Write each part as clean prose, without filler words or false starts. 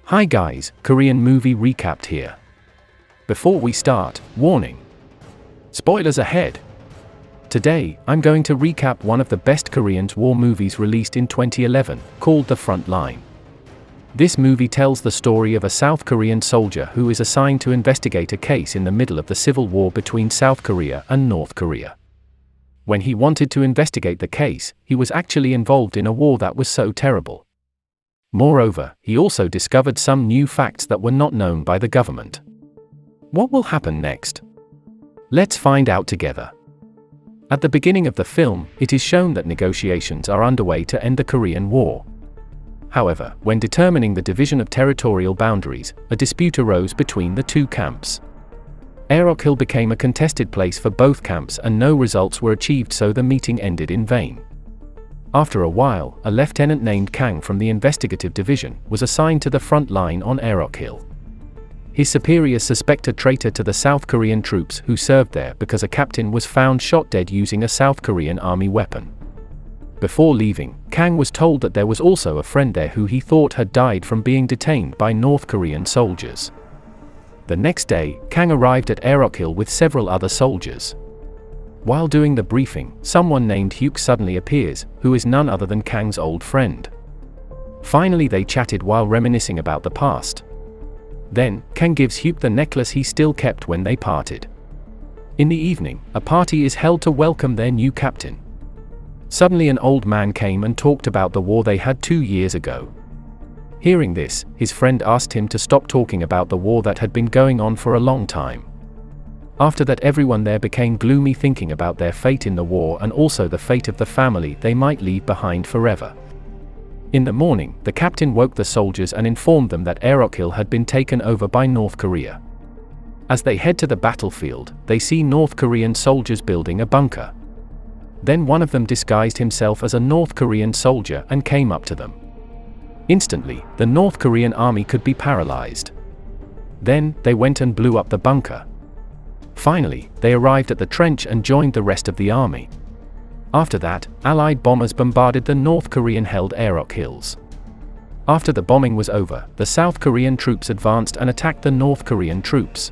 Hi guys, Korean movie recapped here. Before we start, warning. Spoilers ahead. Today, I'm going to recap one of the best Korean war movies released in 2011, called The Front Line. This movie tells the story of a South Korean soldier who is assigned to investigate a case in the middle of the civil war between South Korea and North Korea. When he wanted to investigate the case, he was actually involved in a war that was so terrible. Moreover, he also discovered some new facts that were not known by the government. What will happen next? Let's find out together. At the beginning of the film, it is shown that negotiations are underway to end the Korean War. However, when determining the division of territorial boundaries, a dispute arose between the two camps. Aerok Hill became a contested place for both camps and no results were achieved, so the meeting ended in vain. After a while, a lieutenant named Kang from the investigative division was assigned to the front line on Aerok Hill. His superiors suspect a traitor to the South Korean troops who served there because a captain was found shot dead using a South Korean army weapon. Before leaving, Kang was told that there was also a friend there who he thought had died from being detained by North Korean soldiers. The next day, Kang arrived at Aerok Hill with several other soldiers. While doing the briefing, someone named Hyuk suddenly appears, who is none other than Kang's old friend. Finally, they chatted while reminiscing about the past. Then, Kang gives Hyuk the necklace he still kept when they parted. In the evening, a party is held to welcome their new captain. Suddenly an old man came and talked about the war they had 2 years ago. Hearing this, his friend asked him to stop talking about the war that had been going on for a long time. After that, everyone there became gloomy, thinking about their fate in the war and also the fate of the family they might leave behind forever. In the morning, the captain woke the soldiers and informed them that Aerok Hill had been taken over by North Korea. As they head to the battlefield, they see North Korean soldiers building a bunker. Then one of them disguised himself as a North Korean soldier and came up to them. Instantly, the North Korean army could be paralyzed. Then, they went and blew up the bunker. Finally, they arrived at the trench and joined the rest of the army. After that, Allied bombers bombarded the North Korean-held Aerok Hills. After the bombing was over, the South Korean troops advanced and attacked the North Korean troops.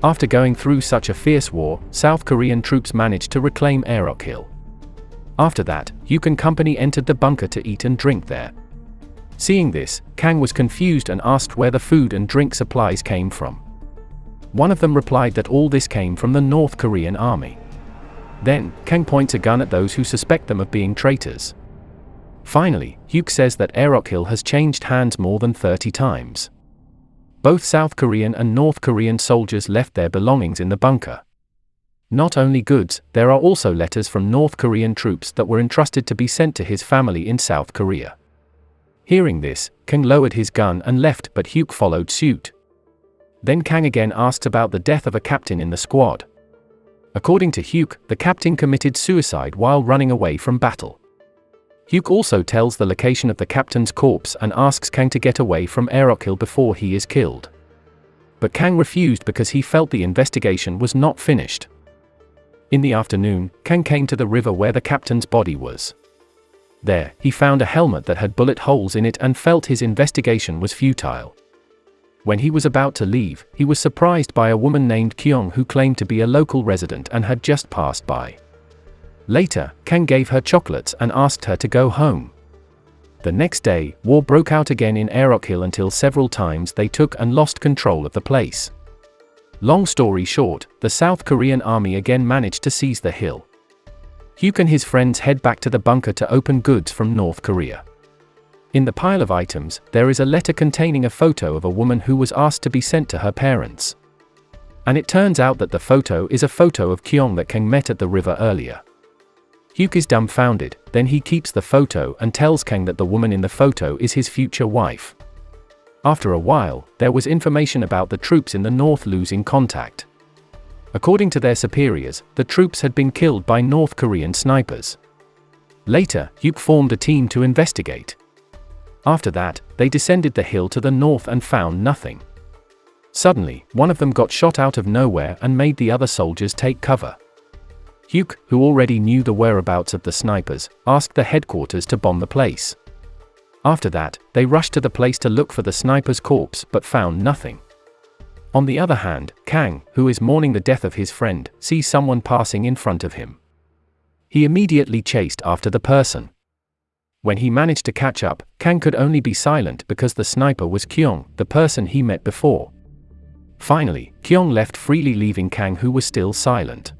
After going through such a fierce war, South Korean troops managed to reclaim Aerok Hill. After that, Hyuk and company entered the bunker to eat and drink there. Seeing this, Kang was confused and asked where the food and drink supplies came from. One of them replied that all this came from the North Korean army. Then, Kang points a gun at those who suspect them of being traitors. Finally, Hyuk says that Aerok Hill has changed hands more than 30 times. Both South Korean and North Korean soldiers left their belongings in the bunker. Not only goods, there are also letters from North Korean troops that were entrusted to be sent to his family in South Korea. Hearing this, Kang lowered his gun and left, but Hyuk followed suit. Then Kang again asks about the death of a captain in the squad. According to Hyuk, the captain committed suicide while running away from battle. Hyuk also tells the location of the captain's corpse and asks Kang to get away from Aerok Hill before he is killed. But Kang refused because he felt the investigation was not finished. In the afternoon, Kang came to the river where the captain's body was. There, he found a helmet that had bullet holes in it and felt his investigation was futile. When he was about to leave, he was surprised by a woman named Kyung who claimed to be a local resident and had just passed by. Later, Kang gave her chocolates and asked her to go home. The next day, war broke out again in Aerok Hill until several times they took and lost control of the place. Long story short, the South Korean army again managed to seize the hill. Hyuk and his friends head back to the bunker to open goods from North Korea. In the pile of items, there is a letter containing a photo of a woman who was asked to be sent to her parents. And it turns out that the photo is a photo of Kyung that Kang met at the river earlier. Hyuk is dumbfounded, then he keeps the photo and tells Kang that the woman in the photo is his future wife. After a while, there was information about the troops in the north losing contact. According to their superiors, the troops had been killed by North Korean snipers. Later, Hyuk formed a team to investigate. After that, they descended the hill to the north and found nothing. Suddenly, one of them got shot out of nowhere and made the other soldiers take cover. Hyuk, who already knew the whereabouts of the snipers, asked the headquarters to bomb the place. After that, they rushed to the place to look for the sniper's corpse but found nothing. On the other hand, Kang, who is mourning the death of his friend, sees someone passing in front of him. He immediately chased after the person. When he managed to catch up, Kang could only be silent because the sniper was Kyung, the person he met before. Finally, Kyung left freely, leaving Kang, who was still silent.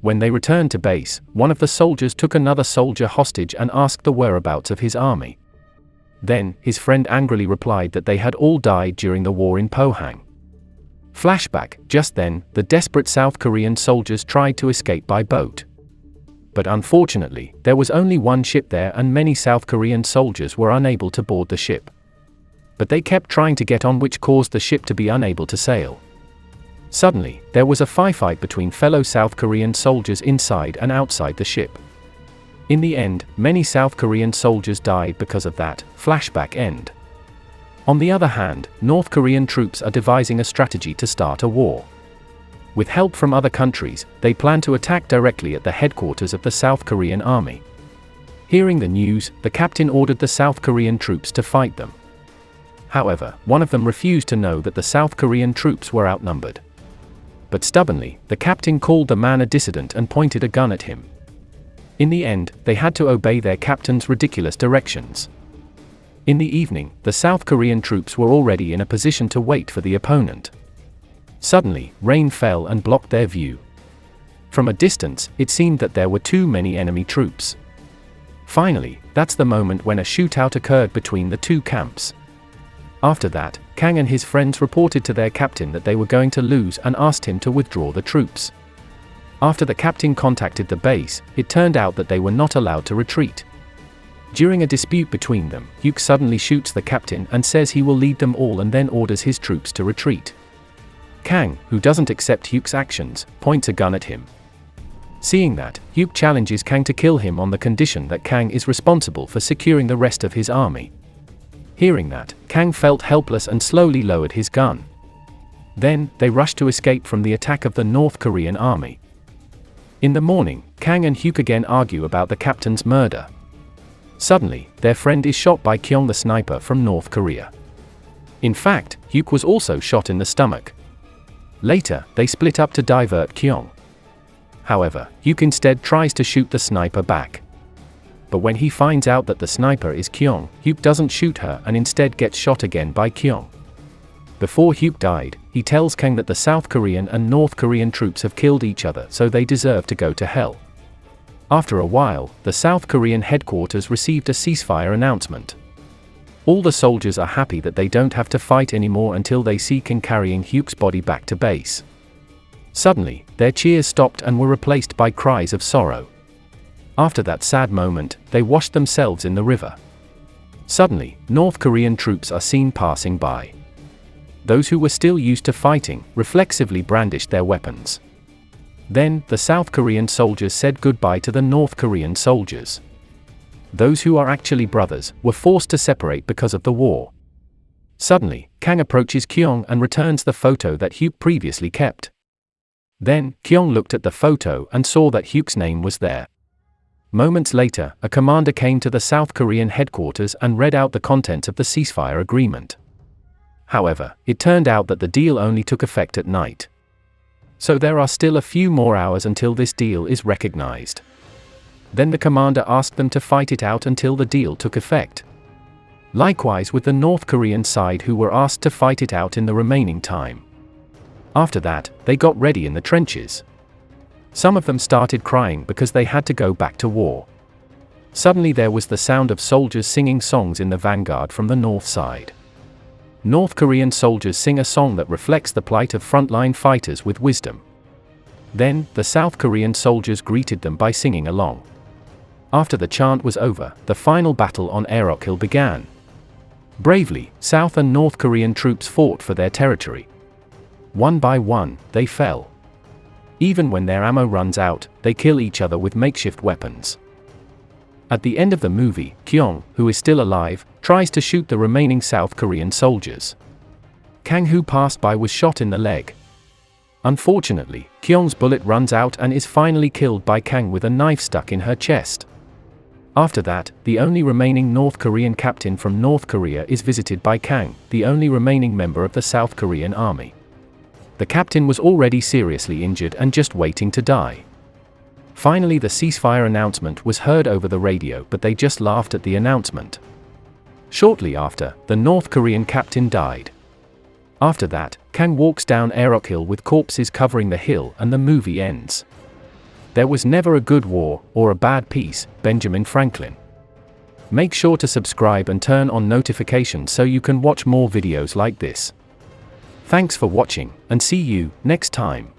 When they returned to base, one of the soldiers took another soldier hostage and asked the whereabouts of his army. Then, his friend angrily replied that they had all died during the war in Pohang. Flashback: just then, the desperate South Korean soldiers tried to escape by boat. But unfortunately, there was only one ship there and many South Korean soldiers were unable to board the ship. But they kept trying to get on, which caused the ship to be unable to sail. Suddenly, there was a firefight between fellow South Korean soldiers inside and outside the ship. In the end, many South Korean soldiers died because of that. Flashback end. On the other hand, North Korean troops are devising a strategy to start a war. With help from other countries, they plan to attack directly at the headquarters of the South Korean army. Hearing the news, the captain ordered the South Korean troops to fight them. However, one of them refused to know that the South Korean troops were outnumbered. But stubbornly, the captain called the man a dissident and pointed a gun at him. In the end, they had to obey their captain's ridiculous directions. In the evening, the South Korean troops were already in a position to wait for the opponent. Suddenly, rain fell and blocked their view. From a distance, it seemed that there were too many enemy troops. Finally, that's the moment when a shootout occurred between the two camps. After that, Kang and his friends reported to their captain that they were going to lose and asked him to withdraw the troops. After the captain contacted the base, it turned out that they were not allowed to retreat. During a dispute between them, Hyuk suddenly shoots the captain and says he will lead them all and then orders his troops to retreat. Kang, who doesn't accept Hyuk's actions, points a gun at him. Seeing that, Hyuk challenges Kang to kill him on the condition that Kang is responsible for securing the rest of his army. Hearing that, Kang felt helpless and slowly lowered his gun. Then, they rushed to escape from the attack of the North Korean army. In the morning, Kang and Hyuk again argue about the captain's murder. Suddenly, their friend is shot by Kyung, the sniper from North Korea. In fact, Hyuk was also shot in the stomach. Later, they split up to divert Kyung. However, Hyuk instead tries to shoot the sniper back. But when he finds out that the sniper is Kyung, Hyuk doesn't shoot her and instead gets shot again by Kyung. Before Hyuk died, he tells Kang that the South Korean and North Korean troops have killed each other, so they deserve to go to hell. After a while, the South Korean headquarters received a ceasefire announcement. All the soldiers are happy that they don't have to fight anymore until they see Kang carrying Hyuk's body back to base. Suddenly, their cheers stopped and were replaced by cries of sorrow. After that sad moment, they washed themselves in the river. Suddenly, North Korean troops are seen passing by. Those who were still used to fighting, reflexively brandished their weapons. Then, the South Korean soldiers said goodbye to the North Korean soldiers. Those who are actually brothers, were forced to separate because of the war. Suddenly, Kang approaches Kyung and returns the photo that Hyuk previously kept. Then, Kyung looked at the photo and saw that Hyuk's name was there. Moments later, a commander came to the South Korean headquarters and read out the contents of the ceasefire agreement. However, it turned out that the deal only took effect at night. So there are still a few more hours until this deal is recognized. Then the commander asked them to fight it out until the deal took effect. Likewise with the North Korean side, who were asked to fight it out in the remaining time. After that, they got ready in the trenches. Some of them started crying because they had to go back to war. Suddenly there was the sound of soldiers singing songs in the vanguard from the north side. North Korean soldiers sing a song that reflects the plight of frontline fighters with wisdom. Then, the South Korean soldiers greeted them by singing along. After the chant was over, the final battle on Aerok Hill began. Bravely, South and North Korean troops fought for their territory. One by one, they fell. Even when their ammo runs out, they kill each other with makeshift weapons. At the end of the movie, Kyung, who is still alive, tries to shoot the remaining South Korean soldiers. Kang, who passed by, was shot in the leg. Unfortunately, Kyung's bullet runs out and is finally killed by Kang with a knife stuck in her chest. After that, the only remaining North Korean captain from North Korea is visited by Kang, the only remaining member of the South Korean army. The captain was already seriously injured and just waiting to die. Finally, the ceasefire announcement was heard over the radio, but they just laughed at the announcement. Shortly after, the North Korean captain died. After that, Kang walks down Aerok Hill with corpses covering the hill, and the movie ends. There was never a good war, or a bad peace, Benjamin Franklin. Make sure to subscribe and turn on notifications so you can watch more videos like this. Thanks for watching, and see you next time.